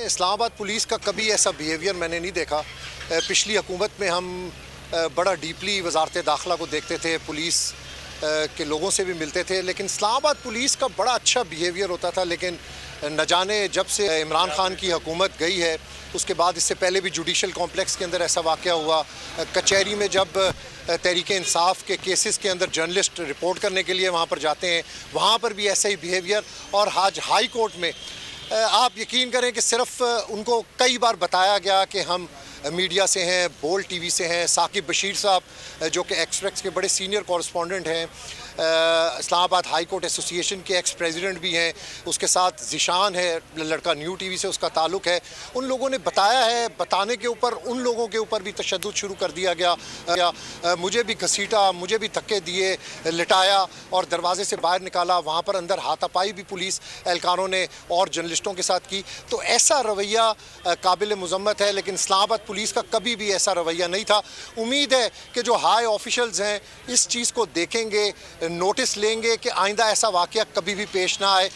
Islamabad police का कभी ऐसा बिहेवियर मैंने नहीं देखा। पिछली हुकूमत में हम बड़ा डीपली वजारत दाखिला को देखते थे, पुलिस के लोगों से भी मिलते थे, लेकिन इस्लामाबाद पुलिस का बड़ा अच्छा बिहेवियर होता था। लेकिन न जाने जब से इमरान खान की हुकूमत गई है, उसके बाद इससे पहले भी जुडिशल कॉम्प्लेक्स के अंदर ऐसा वाक़या हुआ। कचहरी में जब तहरीक इंसाफ के केसेस के अंदर जर्नलिस्ट रिपोर्ट करने के लिए वहाँ पर जाते हैं, वहाँ पर भी ऐसा ही बिहेवियर। और आज हाई कोर्ट में आप यकीन करें कि सिर्फ उनको कई बार बताया गया कि हम मीडिया से हैं, बोल्ड टीवी से हैं। साकिब बशीर साहब जो कि एक्सप्रेस के बड़े सीनियर कॉरेस्पॉन्डेंट हैं, इस्लामाबाद हाई कोर्ट एसोसिएशन के एक्स प्रेसिडेंट भी हैं, उसके साथ ज़िशान है लड़का, न्यू टीवी से उसका ताल्लुक़ है। उन लोगों ने बताया है, बताने के ऊपर उन लोगों के ऊपर भी तशद्दुद शुरू कर दिया गया। मुझे भी घसीटा, मुझे भी धक्के दिए, लिटाया और दरवाजे से बाहर निकाला। वहाँ पर अंदर हाथापाई भी पुलिस एहलकारों ने और जर्नलिस्टों के साथ की। तो ऐसा रवैया काबिल मुज़म्मत है, लेकिन इस्लामाबाद पुलिस का कभी भी ऐसा रवैया नहीं था। उम्मीद है कि जो हाई ऑफिशल्स हैं इस चीज़ को देखेंगे, नोटिस लेंगे कि आइंदा ऐसा वाक़या कभी भी पेश ना आए।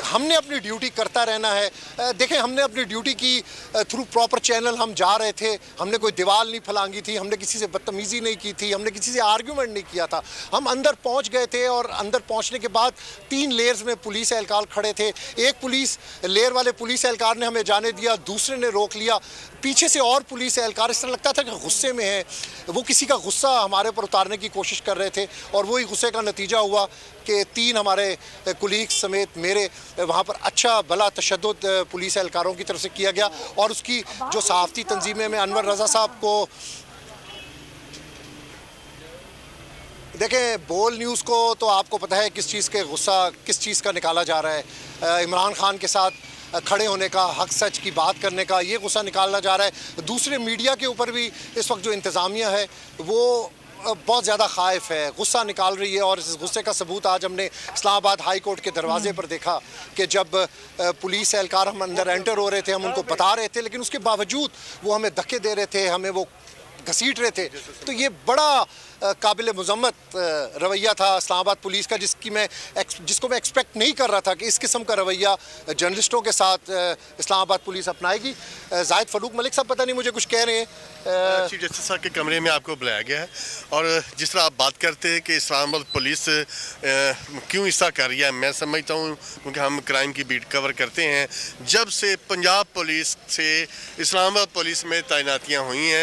हमने अपनी ड्यूटी करता रहना है। देखें, हमने अपनी ड्यूटी की थ्रू प्रॉपर चैनल हम जा रहे थे, हमने कोई दीवार नहीं फलांगी थी, हमने किसी से बदतमीज़ी नहीं की थी, हमने किसी से आर्ग्यूमेंट नहीं किया था। हम अंदर पहुँच गए थे और अंदर पहुँचने के बाद 3 लेयर्स में पुलिस एहलकार खड़े थे। एक पुलिस लेयर वाले पुलिस एहलकार ने हमें जाने दिया, दूसरे ने रोक लिया, पीछे से और पुलिस एहलकार इस तरह लगता था कि गुस्से में है, वो किसी का गुस्सा हमारे ऊपर उतारने की कोशिश कर रहे थे। और वही गुस्से का नतीजा हुआ कि 3 हमारे कुलीग्स समेत मेरे वहाँ पर अच्छा भला तशद्दुद पुलिस एहलकारों की तरफ से किया गया। और उसकी जो सहाफ़ती तंजीमें में अनवर रज़ा साहब को देखें, बोल न्यूज़ को तो आपको पता है किस चीज़ के गुस्सा किस चीज़ का निकाला जा रहा है। इमरान खान के साथ खड़े होने का, हक सच की बात करने का ये गुस्सा निकालना जा रहा है। दूसरे मीडिया के ऊपर भी इस वक्त जो इंतज़ामिया है वो बहुत ज़्यादा ख़ाइफ़ है, गुस्सा निकाल रही है। और इस गुस्से का सबूत आज हमने इस्लामाबाद हाई कोर्ट के दरवाजे पर देखा कि जब पुलिस एहलकार हम अंदर एंटर हो रहे थे, हम उनको बता रहे थे, लेकिन उसके बावजूद वो हमें धक्के दे रहे थे, हमें वो घसीट रहे थे। तो ये बड़ा काबिल मुज़म्मत रवैया था इस्लामाबाद पुलिस का, जिसको मैं एक्सपेक्ट नहीं कर रहा था कि इस किस्म का रवैया जर्नलिस्टों के साथ इस्लामाबाद पुलिस अपनाएगी। जाहिद फ़रूक मलिक साहब पता नहीं मुझे कुछ कह रहे हैं। चीफ जस्टिस साहब के कमरे में आपको बुलाया गया है और जिस तरह आप बात करते हैं कि इस्लामाबाद पुलिस क्यों ऐसा कर रही है, मैं समझता हूँ क्योंकि हम क्राइम की बीट कवर करते हैं। जब से पंजाब पुलिस से इस्लामाबाद पुलिस में तैनातियाँ हुई हैं